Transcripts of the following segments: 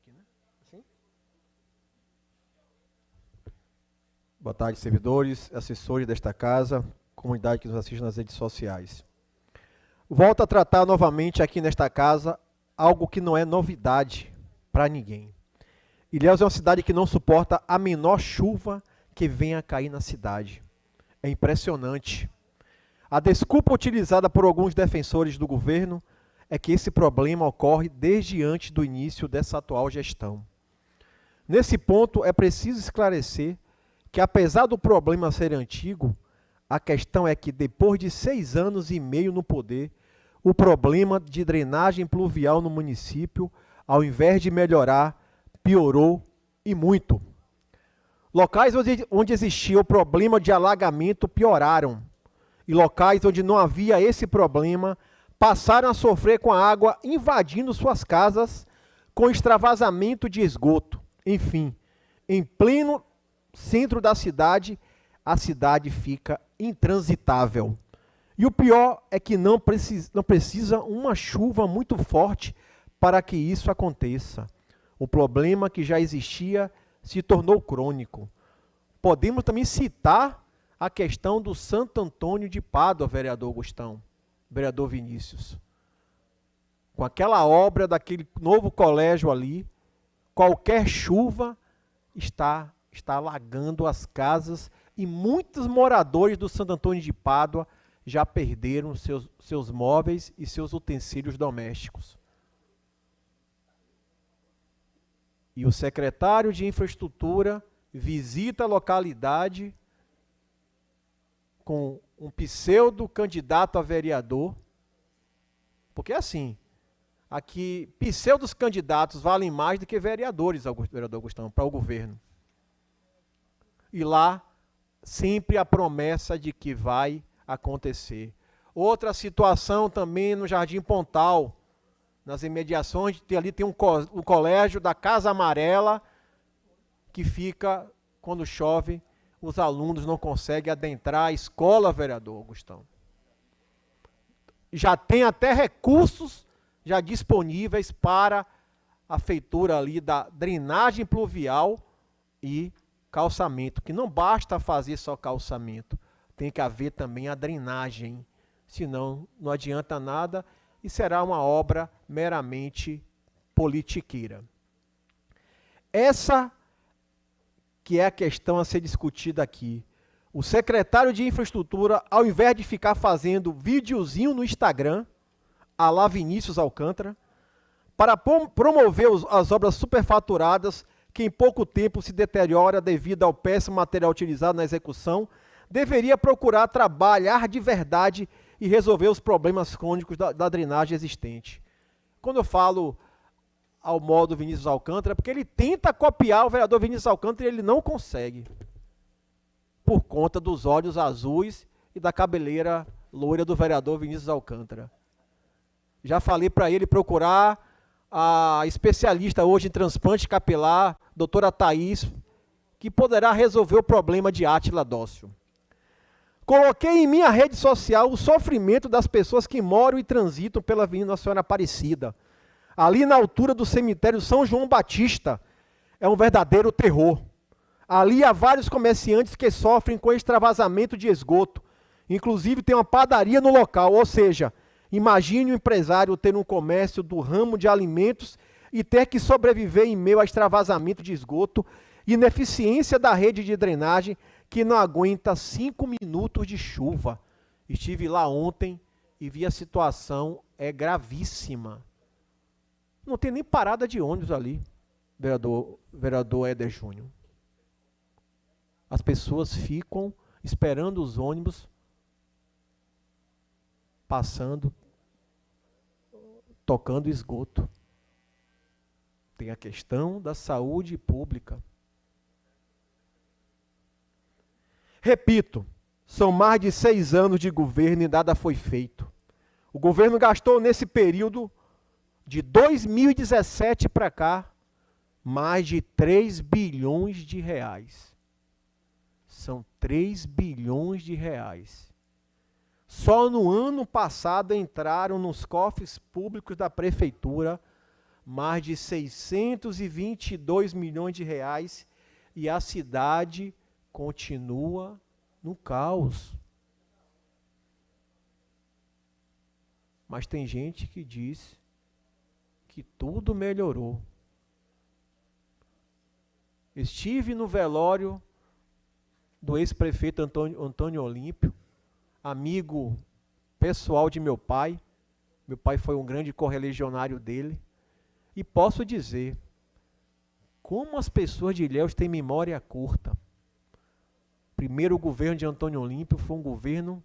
aqui, né? Assim? Boa tarde, servidores, assessores desta casa, comunidade que nos assiste nas redes sociais. Volto a tratar novamente aqui nesta casa algo que não é novidade para ninguém. Ilhéus é uma cidade que não suporta a menor chuva que venha a cair na cidade. É impressionante. A desculpa utilizada por alguns defensores do governo é que esse problema ocorre desde antes do início dessa atual gestão. Nesse ponto, é preciso esclarecer que, apesar do problema ser antigo, a questão é que, depois de 6 anos e meio no poder, o problema de drenagem pluvial no município, ao invés de melhorar, piorou e muito. Locais onde existia o problema de alagamento pioraram, e locais onde não havia esse problema passaram a sofrer com a água invadindo suas casas com extravasamento de esgoto. Enfim, em pleno centro da cidade, a cidade fica intransitável. E o pior é que não precisa uma chuva muito forte para que isso aconteça. O problema que já existia se tornou crônico. Podemos também citar a questão do Santo Antônio de Pádua, vereador Gustão, vereador Vinícius. Com aquela obra daquele novo colégio ali, qualquer chuva está alagando as casas e muitos moradores do Santo Antônio de Pádua já perderam seus móveis e seus utensílios domésticos. E o secretário de Infraestrutura visita a localidade com um pseudo-candidato a vereador, porque é assim, aqui pseudos candidatos valem mais do que vereadores, vereador Gustavo, para o governo. E lá, sempre a promessa de que vai acontecer. Outra situação também no Jardim Pontal, nas imediações, ali tem o colégio da Casa Amarela, que fica, quando chove, os alunos não conseguem adentrar a escola, vereador Gustavo. Já tem até recursos já disponíveis para a feitura ali da drenagem pluvial e calçamento, que não basta fazer só calçamento, tem que haver também a drenagem, senão não adianta nada e será uma obra meramente politiqueira. Essa que é a questão a ser discutida aqui. O secretário de Infraestrutura, ao invés de ficar fazendo videozinho no Instagram, à la Vinícius Alcântara, para promover as obras superfaturadas, que em pouco tempo se deteriora devido ao péssimo material utilizado na execução, deveria procurar trabalhar de verdade e resolver os problemas crônicos da drenagem existente. Quando eu falo ao modo Vinícius Alcântara, porque ele tenta copiar o vereador Vinícius Alcântara e ele não consegue, por conta dos olhos azuis e da cabeleira loira do vereador Vinícius Alcântara. Já falei para ele procurar a especialista hoje em transplante capilar, doutora Thaís, que poderá resolver o problema de Átila Dócio. Coloquei em minha rede social o sofrimento das pessoas que moram e transitam pela Avenida Nossa Senhora Aparecida. Ali na altura do cemitério São João Batista, é um verdadeiro terror. Ali há vários comerciantes que sofrem com extravasamento de esgoto. Inclusive tem uma padaria no local, ou seja, imagine um empresário ter um comércio do ramo de alimentos e ter que sobreviver em meio a extravasamento de esgoto e ineficiência da rede de drenagem que não aguenta 5 minutos de chuva. Estive lá ontem e vi a situação, é gravíssima. Não tem nem parada de ônibus ali, vereador Éder Júnior. As pessoas ficam esperando os ônibus passando, tocando esgoto. Tem a questão da saúde pública. Repito, são mais de 6 anos de governo e nada foi feito. O governo gastou nesse período de 2017 para cá mais de 3 bilhões de reais. São 3 bilhões de reais. Só no ano passado entraram nos cofres públicos da prefeitura mais de 622 milhões de reais e a cidade continua no caos. Mas tem gente que diz que tudo melhorou. Estive no velório do ex-prefeito Antônio Olímpio, amigo pessoal de meu pai. Meu pai foi um grande correligionário dele. E posso dizer, como as pessoas de Ilhéus têm memória curta. Primeiro, o governo de Antônio Olímpio foi um governo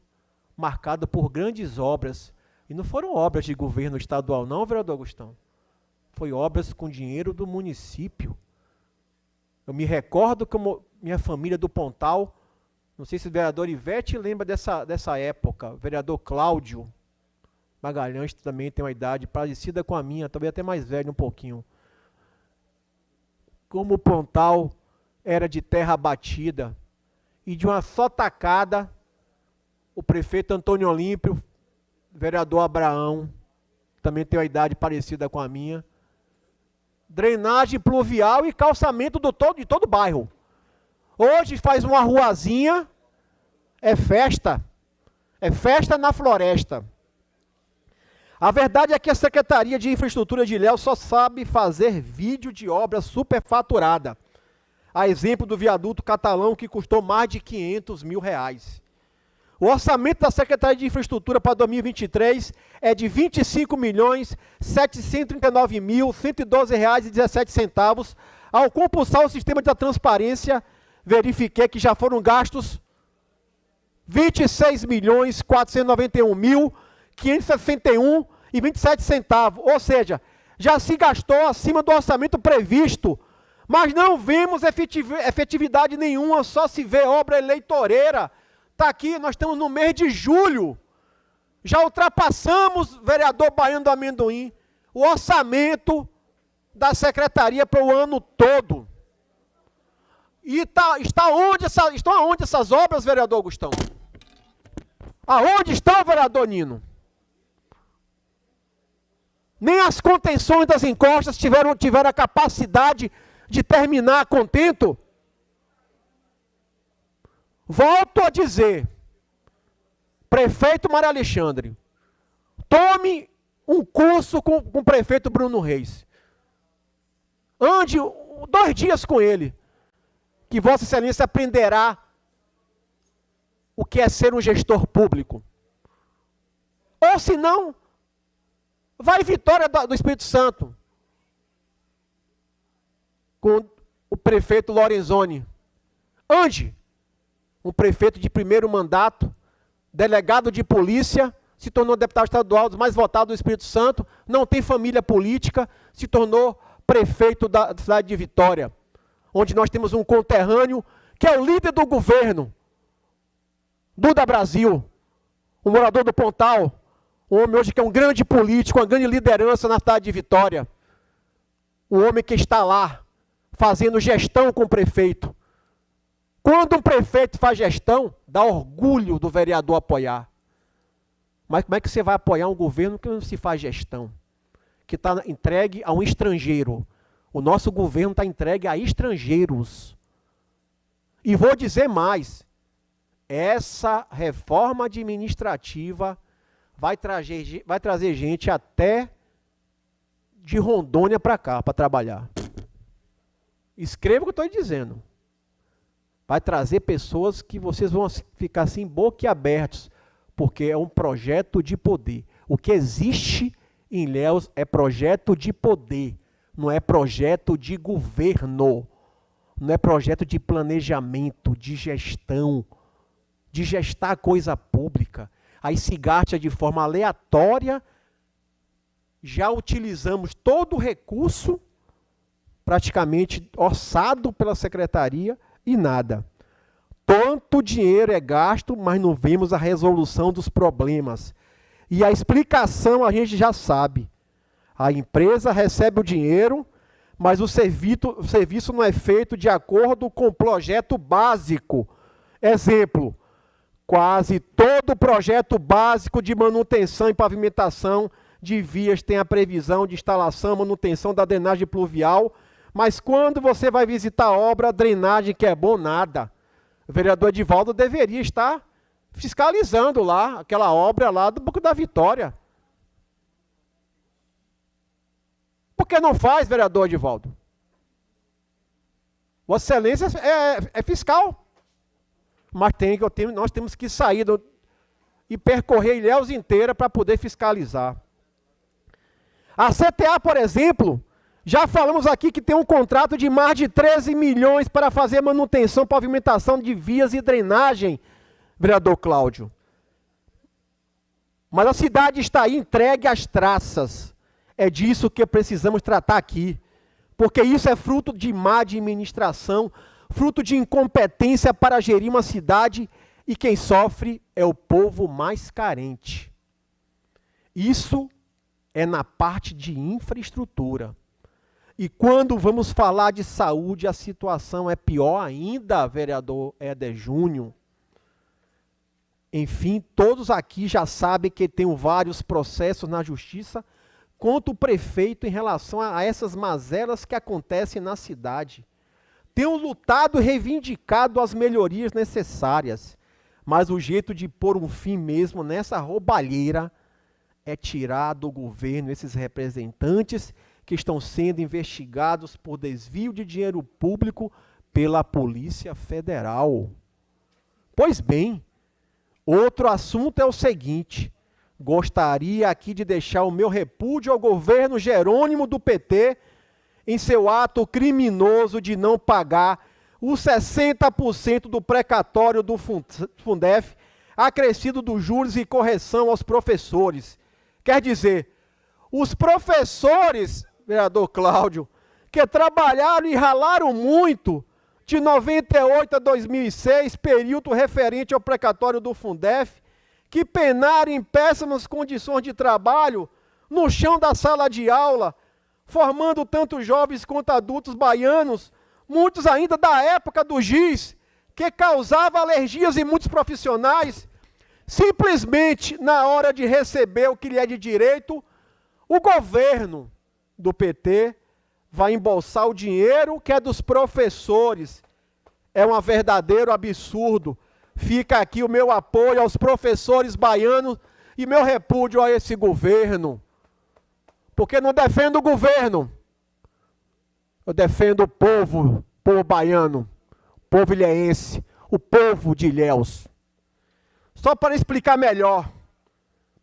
marcado por grandes obras. E não foram obras de governo estadual, não, vereador Augustão. Foi obras com dinheiro do município. Eu me recordo como minha família do Pontal, não sei se o vereador Ivete lembra dessa época, o vereador Cláudio Magalhães também tem uma idade parecida com a minha, talvez até mais velho um pouquinho. Como o Pontal era de terra batida, e de uma só tacada, o prefeito Antônio Olímpio, vereador Abraão, também tem uma idade parecida com a minha, drenagem pluvial e calçamento de todo o bairro. Hoje faz uma ruazinha, é festa na floresta. A verdade é que a Secretaria de Infraestrutura de Ilhéus só sabe fazer vídeo de obra superfaturada. A exemplo do viaduto Catalão, que custou mais de 500 mil reais. O orçamento da Secretaria de Infraestrutura para 2023 é de R$ 25.739.112,17. Ao compulsar o sistema de transparência, verifiquei que já foram gastos R$ 26.491.561,27. Ou seja, já se gastou acima do orçamento previsto, mas não vemos efetividade nenhuma, só se vê obra eleitoreira. Está aqui, nós estamos no mês de julho, já ultrapassamos, vereador Baiano do Amendoim, o orçamento da secretaria para o ano todo. E estão aonde essas obras, vereador Augustão? Aonde está o vereador Nino? Nem as contenções das encostas tiveram a capacidade de terminar a contento. Volto a dizer, prefeito Maria Alexandre, tome um curso com o prefeito Bruno Reis. Ande 2 dias com ele, que Vossa Excelência aprenderá o que é ser um gestor público. Ou se não, vai em Vitória do Espírito Santo, com o prefeito Lorenzoni. Ande. Um prefeito de primeiro mandato, delegado de polícia, se tornou deputado estadual dos mais votados do Espírito Santo, não tem família política, se tornou prefeito da cidade de Vitória, onde nós temos um conterrâneo que é o líder do governo, Duda Brasil, um morador do Pontal, um homem hoje que é um grande político, uma grande liderança na cidade de Vitória, um homem que está lá, fazendo gestão com o prefeito. Quando um prefeito faz gestão, dá orgulho do vereador apoiar. Mas como é que você vai apoiar um governo que não se faz gestão? Que está entregue a um estrangeiro. O nosso governo está entregue a estrangeiros. E vou dizer mais. Essa reforma administrativa vai trazer gente até de Rondônia para cá, para trabalhar. Escreva o que eu estou dizendo. Vai trazer pessoas que vocês vão ficar assim boquiabertos, porque é um projeto de poder. O que existe em Ilhéus é projeto de poder, não é projeto de governo, não é projeto de planejamento, de gestão, de gestar coisa pública. Aí se gasta de forma aleatória, já utilizamos todo o recurso, praticamente orçado pela secretaria, e nada. Tanto dinheiro é gasto, mas não vemos a resolução dos problemas. E a explicação a gente já sabe. A empresa recebe o dinheiro, mas o serviço não é feito de acordo com o projeto básico. Exemplo, quase todo o projeto básico de manutenção e pavimentação de vias tem a previsão de instalação, manutenção da drenagem pluvial, mas quando você vai visitar a obra, a drenagem que é bom, nada. O vereador Edivaldo deveria estar fiscalizando lá, aquela obra lá do Boca da Vitória. Por que não faz, vereador Edivaldo? Vossa Excelência é fiscal. Mas nós temos que sair e percorrer Ilhéus inteira para poder fiscalizar. A CTA, por exemplo, já falamos aqui que tem um contrato de mais de 13 milhões para fazer manutenção, pavimentação de vias e drenagem, vereador Cláudio. Mas a cidade está aí entregue às traças. É disso que precisamos tratar aqui. Porque isso é fruto de má administração, fruto de incompetência para gerir uma cidade, e quem sofre é o povo mais carente. Isso é na parte de infraestrutura. E quando vamos falar de saúde, a situação é pior ainda, vereador Éder Júnior. Enfim, todos aqui já sabem que tem vários processos na justiça contra o prefeito em relação a essas mazelas que acontecem na cidade. Tenho lutado e reivindicado as melhorias necessárias, mas o jeito de pôr um fim mesmo nessa roubalheira é tirar do governo esses representantes que estão sendo investigados por desvio de dinheiro público pela Polícia Federal. Pois bem, outro assunto é o seguinte: gostaria aqui de deixar o meu repúdio ao governo Jerônimo do PT em seu ato criminoso de não pagar os 60% do precatório do Fundef, acrescido dos juros e correção aos professores. Quer dizer, os professores, vereador Cláudio, que trabalharam e ralaram muito de 98 a 2006, período referente ao precatório do Fundef, que penaram em péssimas condições de trabalho no chão da sala de aula, formando tanto jovens quanto adultos baianos, muitos ainda da época do giz, que causava alergias em muitos profissionais. Simplesmente, na hora de receber o que lhe é de direito, o governo do PT vai embolsar o dinheiro que é dos professores. É um verdadeiro absurdo. Fica aqui o meu apoio aos professores baianos e meu repúdio a esse governo. Porque não defendo o governo. Eu defendo o povo baiano, o povo ilhéense, o povo de Ilhéus. Só para explicar melhor,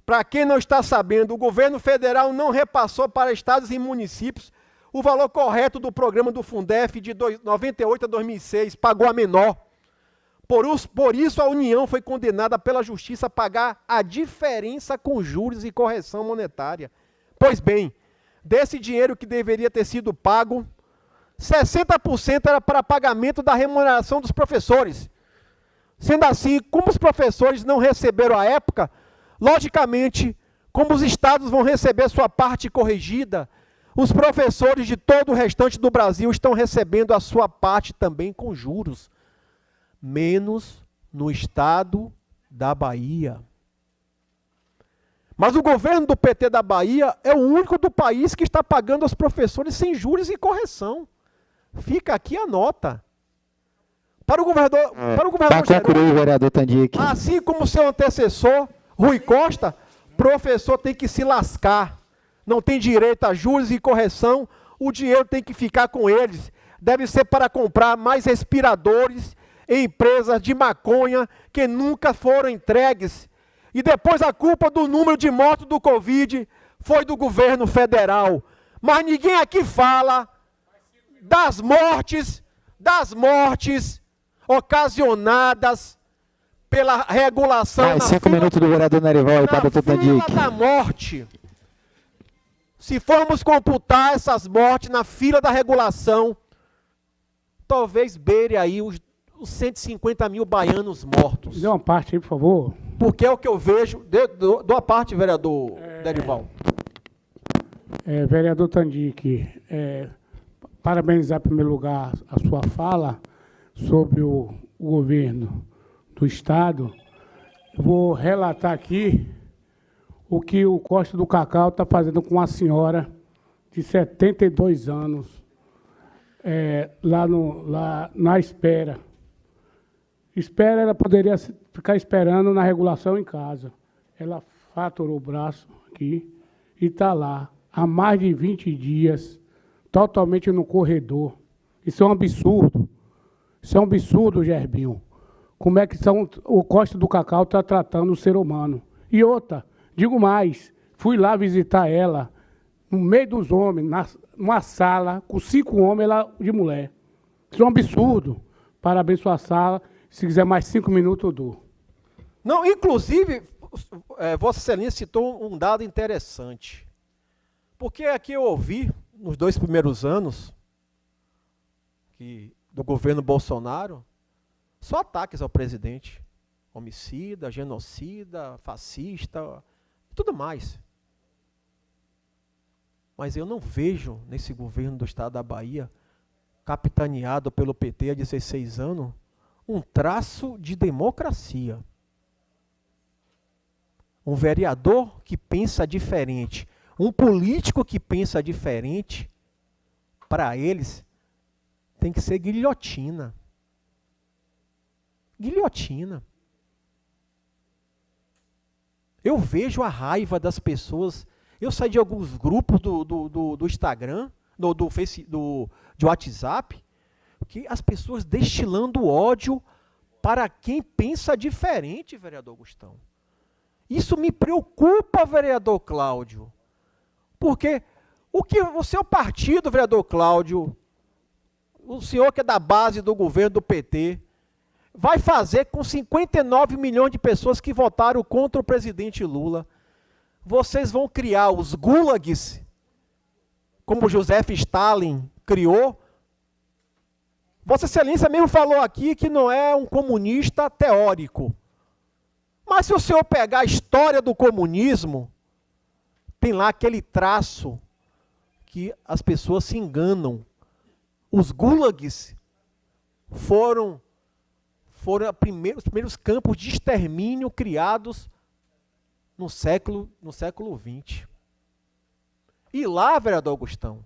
para quem não está sabendo, o governo federal não repassou para estados e municípios o valor correto do programa do Fundef de 98 a 2006, pagou a menor. Por isso a União foi condenada pela Justiça a pagar a diferença com juros e correção monetária. Pois bem, desse dinheiro que deveria ter sido pago, 60% era para pagamento da remuneração dos professores. Sendo assim, como os professores não receberam à época, logicamente, como os estados vão receber sua parte corrigida, os professores de todo o restante do Brasil estão recebendo a sua parte também com juros, menos no estado da Bahia. Mas o governo do PT da Bahia é o único do país que está pagando aos professores sem juros e correção. Fica aqui a nota. Para o governador concluir, vereador Tandic. Assim como seu antecessor, Rui Costa, professor tem que se lascar. Não tem direito a juros e correção, o dinheiro tem que ficar com eles. Deve ser para comprar mais respiradores em empresas de maconha que nunca foram entregues. E depois a culpa do número de mortos do Covid foi do governo federal. Mas ninguém aqui fala das mortes ocasionadas pela regulação. 5 minutos do vereador Nerival e para o doutor Tandic. Da morte. Se formos computar essas mortes na fila da regulação, talvez beire aí os 150 mil baianos mortos. Dê uma parte aí, por favor. Porque é o que eu vejo. Dou a parte, vereador Derival. Vereador Tandic, parabenizar, em primeiro lugar, a sua fala sobre o governo do Estado. Eu vou relatar aqui o que o Costa do Cacau está fazendo com a senhora de 72 anos, lá na espera. Espera, ela poderia ficar esperando na regulação em casa. Ela fraturou o braço aqui e está lá há mais de 20 dias, totalmente no corredor. Isso é um absurdo. Isso é um absurdo, Gerbinho. Como é que o Costa do Cacau está tratando o ser humano. E outra, digo mais, fui lá visitar ela, no meio dos homens, numa sala, com 5 homens lá de mulher. Isso é um absurdo. Parabéns sua sala. Se quiser mais 5 minutos, eu dou. Não, inclusive, Vossa Excelência citou um dado interessante. Porque aqui eu ouvi, nos 2 primeiros anos do governo Bolsonaro, só ataques ao presidente. Homicida, genocida, fascista, tudo mais. Mas eu não vejo nesse governo do estado da Bahia, capitaneado pelo PT há 16 anos, um traço de democracia. Um vereador que pensa diferente, um político que pensa diferente, para eles, tem que ser guilhotina. Guilhotina. Eu vejo a raiva das pessoas. Eu saí de alguns grupos do Instagram, do WhatsApp, que as pessoas destilando ódio para quem pensa diferente, vereador Gustão. Isso me preocupa, vereador Cláudio. Porque o seu partido, vereador Cláudio, o senhor que é da base do governo do PT, vai fazer com 59 milhões de pessoas que votaram contra o presidente Lula? Vocês vão criar os gulags, como Joseph Stalin criou. Vossa Excelência mesmo falou aqui que não é um comunista teórico. Mas se o senhor pegar a história do comunismo, tem lá aquele traço que as pessoas se enganam. Os gulags foram os primeiros campos de extermínio criados no século XX. E lá, vereador Augustão,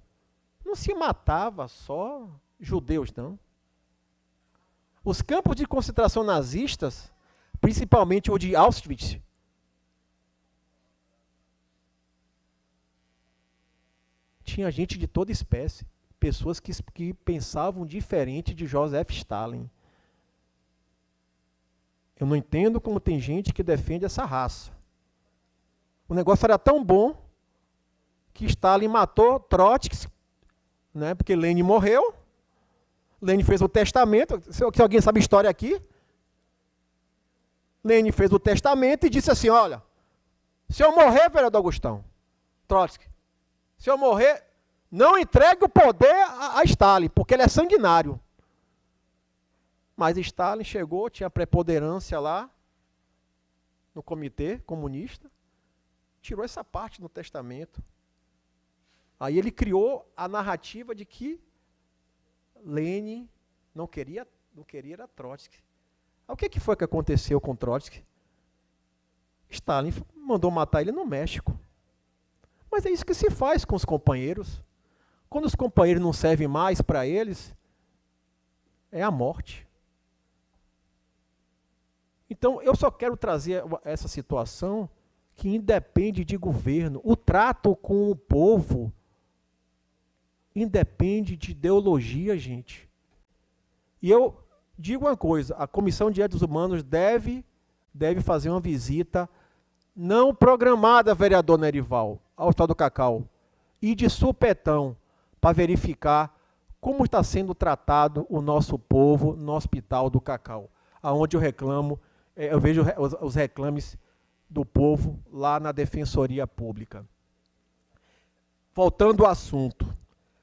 não se matava só judeus, não. Os campos de concentração nazistas, principalmente o de Auschwitz, tinha gente de toda espécie, pessoas que pensavam diferente de Joseph Stalin. Eu não entendo como tem gente que defende essa raça. O negócio era tão bom que Stalin matou Trotsky, né, porque Lenin morreu. Lenin fez o testamento. Se alguém sabe história aqui, Lenin fez o testamento e disse assim: olha, se eu morrer, vereador Augustão, Trotsky, se eu morrer, não entregue o poder a Stalin, porque ele é sanguinário. Mas Stalin chegou, tinha preponderância lá no comitê comunista, tirou essa parte no testamento. Aí ele criou a narrativa de que Lenin não queria era Trotsky. Aí o que foi que aconteceu com Trotsky? Stalin mandou matar ele no México. Mas é isso que se faz com os companheiros. Quando os companheiros não servem mais para eles, é a morte. Então, eu só quero trazer essa situação que independe de governo. O trato com o povo independe de ideologia, gente. E eu digo uma coisa, a Comissão de Direitos Humanos deve fazer uma visita não programada, vereador Nerival, ao Estado do Cacau, e de supetão, para verificar como está sendo tratado o nosso povo no Hospital do Cacau, aonde eu vejo os reclames do povo lá na Defensoria Pública. Voltando ao assunto,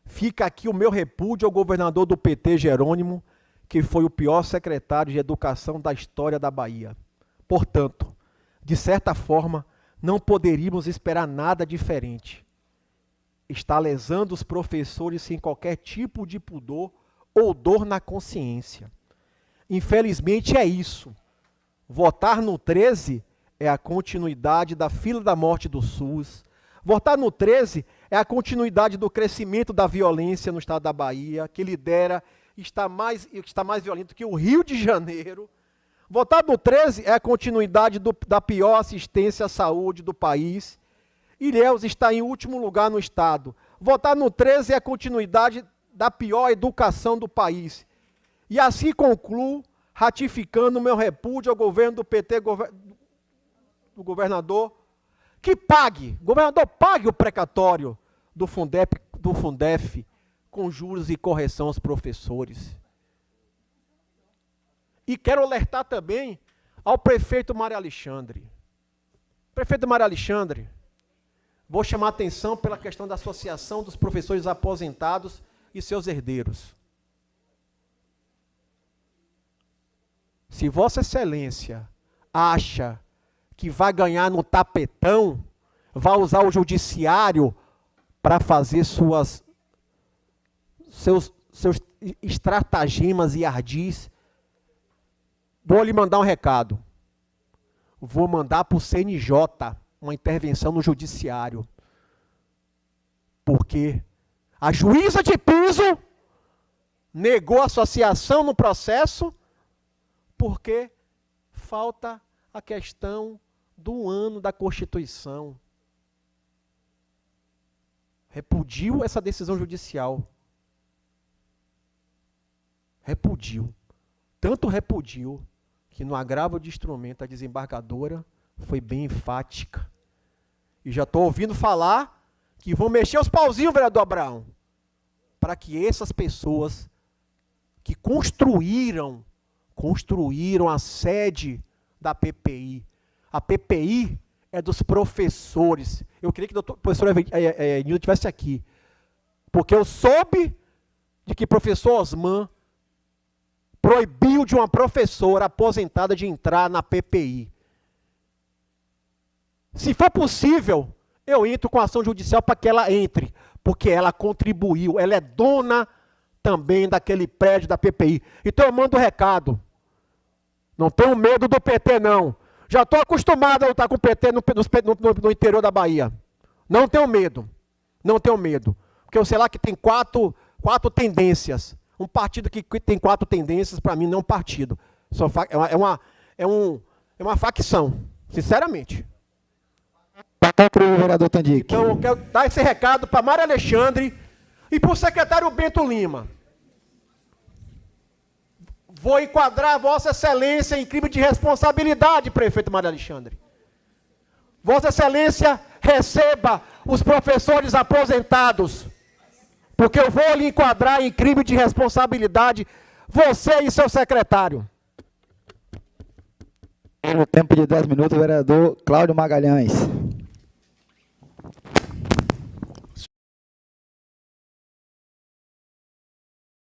fica aqui o meu repúdio ao governador do PT, Jerônimo, que foi o pior secretário de Educação da história da Bahia. Portanto, de certa forma, não poderíamos esperar nada diferente. Está lesando os professores sem qualquer tipo de pudor ou dor na consciência. Infelizmente é isso. Votar no 13 é a continuidade da fila da morte do SUS. Votar no 13 é a continuidade do crescimento da violência no estado da Bahia, que lidera e está mais violento que o Rio de Janeiro. Votar no 13 é a continuidade da pior assistência à saúde do país. Ilhéus está em último lugar no estado. Votar no 13 é a continuidade da pior educação do país. E assim concluo, ratificando o meu repúdio ao governo do PT, do governador, que pague, governador, pague o precatório do Fundef com juros e correção aos professores. E quero alertar também ao prefeito Mário Alexandre. Prefeito Mário Alexandre, vou chamar a atenção pela questão da associação dos professores aposentados e seus herdeiros. Se Vossa Excelência acha que vai ganhar no tapetão, vai usar o judiciário para fazer seus estratagemas e ardis, vou lhe mandar um recado. Vou mandar para o CNJ uma intervenção no judiciário. Porque a juíza de piso negou a associação no processo porque falta a questão do ano da Constituição. Repudio essa decisão judicial. Repudio. Tanto repudio que no agravo de instrumento a desembargadora foi bem enfática. E já estou ouvindo falar que vão mexer os pauzinhos, vereador Abraão, para que essas pessoas que construíram a sede da PPI. A PPI é dos professores. Eu queria que o professor Nildo estivesse aqui. Porque eu soube de que o professor Osman proibiu de uma professora aposentada de entrar na PPI. Se for possível, eu entro com ação judicial para que ela entre, porque ela contribuiu, ela é dona também daquele prédio da PPI. Então eu mando um recado. Não tenho medo do PT, não. Já estou acostumado a lutar com o PT no interior da Bahia. Não tenho medo. Não tenho medo. Porque eu sei lá que tem quatro tendências. Um partido que tem 4 tendências, para mim, não é um partido. É uma facção, sinceramente. Para concluir, vereador Tandic. Então, eu quero dar esse recado para Mário Alexandre e para o secretário Bento Lima. Vou enquadrar Vossa Excelência em crime de responsabilidade, prefeito Mário Alexandre. Vossa Excelência receba os professores aposentados, porque eu vou lhe enquadrar em crime de responsabilidade, você e seu secretário. No tempo de 10 minutos, vereador Cláudio Magalhães.